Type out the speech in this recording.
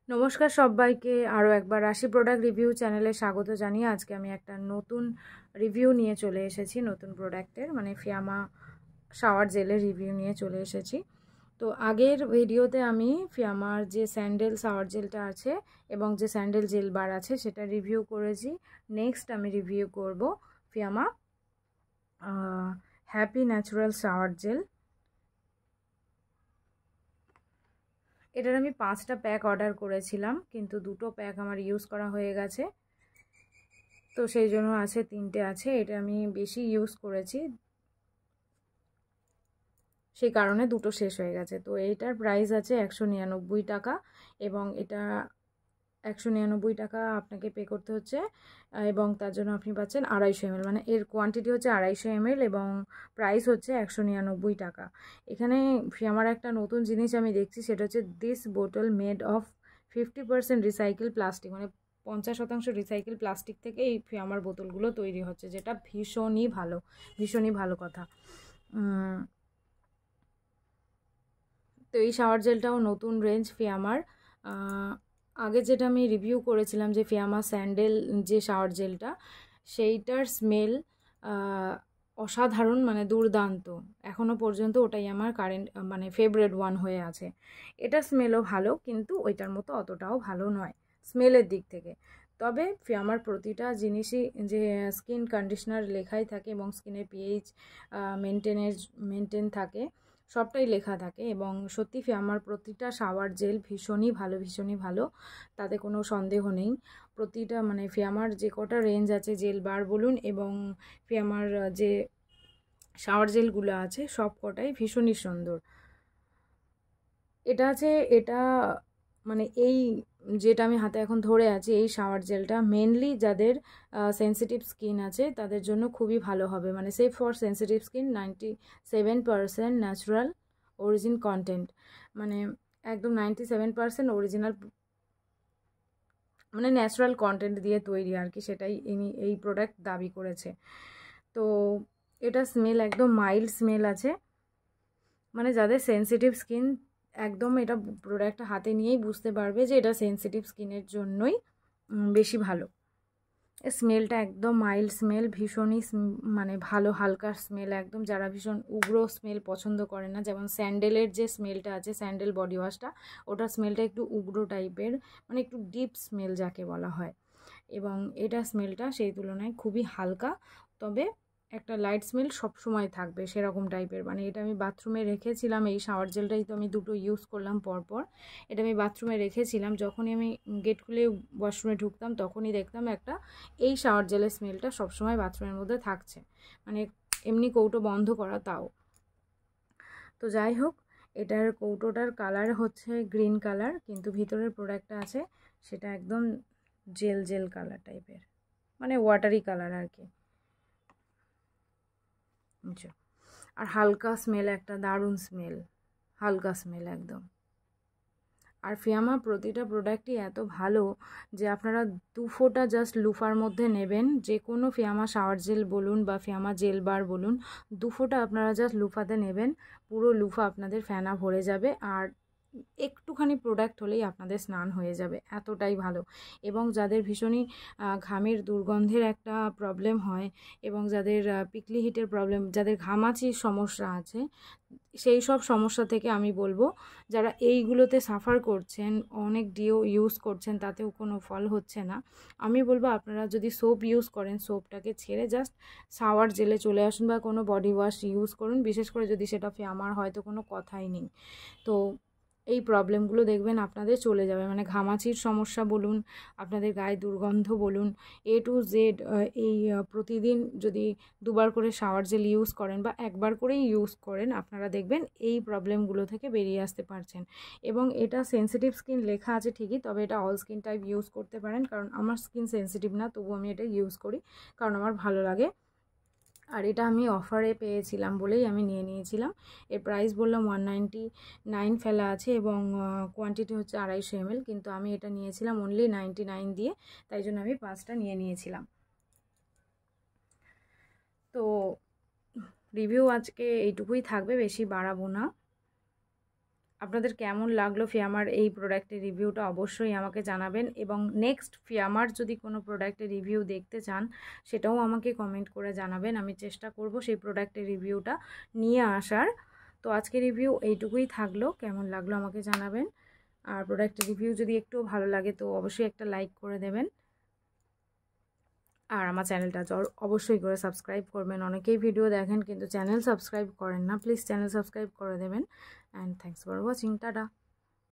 নমস্কার সবাইকে, আরও একবার রাশি প্রোডাক্ট রিভিউ চ্যানেলে স্বাগত জানিয়ে আজকে আমি একটা নতুন রিভিউ নিয়ে চলে এসেছি। নতুন প্রোডাক্টের মানে ফিয়ামা শাওয়ার জেলের রিভিউ নিয়ে চলে এসেছি। তো আগের ভিডিওতে আমি ফিয়ামার যে স্যান্ডেল শাওয়ার জেলটা আছে এবং যে স্যান্ডেল জেল বার আছে সেটা রিভিউ করেছি। নেক্সট আমি রিভিউ করব Fiama happy natural shower gel. এটার আমি 5টা প্যাক অর্ডার করেছিলাম, কিন্তু 2টো প্যাক আমার ইউজ করা হয়ে গেছে, তো সেই জন্য আছে 3টে আছে। এটা আমি বেশি ইউজ করেছি, সেই কারণে 2টো শেষ হয়ে গেছে। তো এইটার প্রাইস আছে 199 টাকা এবং এটা 199 টাকা আপনাকে পে করতে হচ্ছে এবং তার জন্য আপনি পাচ্ছেন 250 ml, মানে এর কোয়ান্টিটি হচ্ছে 250 ml এবং প্রাইস হচ্ছে 199 টাকা। এখানে আমার একটা নতুন জিনিস আমি দেখছি, সেটা হচ্ছে this bottle made of 50% recycle plastic, মানে 50% রিসাইকেল প্লাস্টিক থেকে এই আমার বোতলগুলো তৈরি হচ্ছে, যেটা ভীষণই ভালো, ভীষণই ভালো কথা। তো এই শাওয়ার জেলটাও নতুন রেঞ্জ ফিয়ামার। আগে যেটা আমি রিভিউ করেছিলাম যে ফিয়ামা স্যান্ডেল যে শাওয়ার জেলটা, সেইটার স্মেল অসাধারণ, মানে দুর্দান্ত। এখনও পর্যন্ত ওটাই আমার মানে ফেভারিট ওয়ান হয়ে আছে। এটা স্মেলও ভালো, কিন্তু ওইটার মতো অতটাও ভালো নয় স্মেলের দিক থেকে। তবে ফিয়ামার প্রতিটা জিনিসই যে স্কিন কন্ডিশনার লেখাই থাকে এবং স্কিনের পিএইচ মেনটেন থাকে, সবটাই লেখা থাকে। এবং সত্যি ফিয়ামার প্রতিটা শাওয়ার জেল ভীষণই ভালো, ভীষণই ভালো, তাতে কোনো সন্দেহ নেই। প্রতিটা মানে ফিয়ামার যে কটা রেঞ্জ আছে, জেল বার বলুন এবং ফিয়ামার যে শাওয়ার জেলগুলো আছে, সব কটাই ভীষণই সুন্দর। এটা মানে এই যেটা আমি হাতে এখন ধরে আছি, এই শাওয়ার জেলটা মেনলি যাদের সেন্সিটিভ স্কিন আছে তাদের জন্য খুবই ভালো হবে, মানে safe for sensitive skin, 97% natural origin content, মানে একদম 97% অরিজিনাল, মানে ন্যাচারাল কন্টেন্ট দিয়ে তৈরি আর কি, সেটাই এই প্রোডাক্ট দাবি করেছে। তো এটা স্মেল একদম মাইল্ড স্মেল আছে, মানে যাদের সেন্সিটিভ স্কিন একদম এটা প্রোডাক্টটা হাতে নিয়েই বুঝতে পারবে যে এটা সেন্সিটিভ স্কিনের জন্যই বেশি ভালো। স্মেলটা একদম মাইল্ড স্মেল, ভীষণই মানে ভালো, হালকা স্মেল একদম। যারা ভীষণ উগ্র স্মেল পছন্দ করে না, যেমন স্যান্ডেলের যে স্মেলটা আছে, স্যান্ডেল বডি ওয়াশটা, ওটার স্মেলটা একটু উগ্র টাইপের, মানে একটু ডিপ স্মেল যাকে বলা হয়, এবং এটা স্মেলটা সেই তুলনায় খুবই হালকা, তবে একটা লাইট স্মেল সবসময় থাকবে সেরকম টাইপের। মানে এটা আমি বাথরুমে রেখেছিলাম, এই শাওয়ার জেলটাই তো আমি 2টো ইউজ করলাম পরপর। এটা আমি বাথরুমে রেখেছিলাম, যখনই আমি গেট খুলে ওয়াশরুমে ঢুকতাম তখনই দেখতাম একটা এই শাওয়ার জেলের স্মেলটা সবসময় বাথরুমের মধ্যে থাকছে, মানে এমনি কৌটো বন্ধ করা তাও। তো যাই হোক, এটার কৌটোটার কালার হচ্ছে গ্রিন কালার, কিন্তু ভিতরের প্রোডাক্টটা আছে সেটা একদম জেল কালার টাইপের, মানে ওয়াটারি কালার আর কি। আচ্ছা, আর হালকা স্মেল, একটা দারুণ স্মেল, হালকা স্মেল একদম। আর ফিয়ামা প্রতিটা প্রোডাক্টই এত ভালো যে আপনারা 2 ফোঁটা জাস্ট লুফার মধ্যে নেবেন, যে কোনো ফিয়ামা শাওয়ার জেল বলুন বা ফিয়ামা জেল বার বলুন, 2 ফোঁটা আপনারা জাস্ট লুফাতে নেবেন, পুরো লুফা আপনাদের ফেনা ভরে যাবে, আর একটুখানি প্রোডাক্ট হলেই আপনাদের স্নান হয়ে যাবে, এতটাই ভালো। এবং যাদের ভীষণই ঘামের দুর্গন্ধের একটা প্রবলেম হয় এবং যাদের পিকলি হিটের প্রবলেম, যাদের ঘামাচির সমস্যা আছে, সেই সব সমস্যা থেকে আমি বলবো, যারা এইগুলোতে সাফার করছেন, অনেক ডিও ইউজ করছেন তাতেও কোনো ফল হচ্ছে না, আমি বলবো আপনারা যদি সোপ ইউজ করেন, সোপটাকে ছেড়ে জাস্ট শাওয়ার জেলে চলে আসুন বা কোনো বডি ওয়াশ ইউজ করুন, বিশেষ করে যদি সেটা আমার হয়তো কোনো কথাই নেই। তো এই প্রবলেমগুলো দেখবেন আপনাদের চলে যাবে, মানে ঘামাচির সমস্যা বলুন, আপনাদের গায়ে দুর্গন্ধ বলুন, A to Z, এই প্রতিদিন যদি 2বার করে শাওয়ার জেল ইউজ করেন বা 1বার করেই ইউজ করেন, আপনারা দেখবেন এই প্রবলেমগুলো থেকে বেরিয়ে আসতে পারছেন। এবং এটা সেন্সিটিভ স্কিন লেখা আছে ঠিকই, তবে এটা অল স্কিন টাইপ ইউজ করতে পারেন, কারণ আমার স্কিন সেন্সিটিভ না, তবু আমি এটা ইউজ করি কারণ আমার ভালো লাগে। আর এটা আমি অফারে পেয়েছিলাম বলেই আমি নিয়ে নিয়েছিলাম। এর প্রাইস বললাম 199 ফেলা আছে এবং কোয়ান্টিটি হচ্ছে 250 ml, কিন্তু আমি এটা নিয়েছিলাম অনলি 99 দিয়ে, তাই জন্য আমি 5টা নিয়ে নিয়েছিলাম। তো রিভিউ আজকে এইটুকুই থাকবে, বেশি বাড়াবো না। আপনাদের কেমন লাগলো ফিয়ামার এই প্রোডাক্টের রিভিউটা অবশ্যই আমাকে জানাবেন, এবং নেক্সট ফিয়ামার যদি কোনো প্রোডাক্টের রিভিউ দেখতে চান সেটাও আমাকে কমেন্ট করে জানাবেন। আমি চেষ্টা করব সেই প্রোডাক্টের রিভিউটা নিয়ে আসার। তো আজকে রিভিউ এইটুকুই থাকলো, কেমন লাগলো আমাকে জানাবেন। আর প্রোডাক্টের রিভিউ যদি একটু ভালো লাগে তো অবশ্যই একটা লাইক করে দেবেন, আর আমার চ্যানেলটা অবশ্যই করে সাবস্ক্রাইব করবেন। অনেকেই ভিডিও দেখেন কিন্তু চ্যানেল সাবস্ক্রাইব করেন না, প্লিজ চ্যানেল সাবস্ক্রাইব করে দেবেন। And thanks for watching, tata.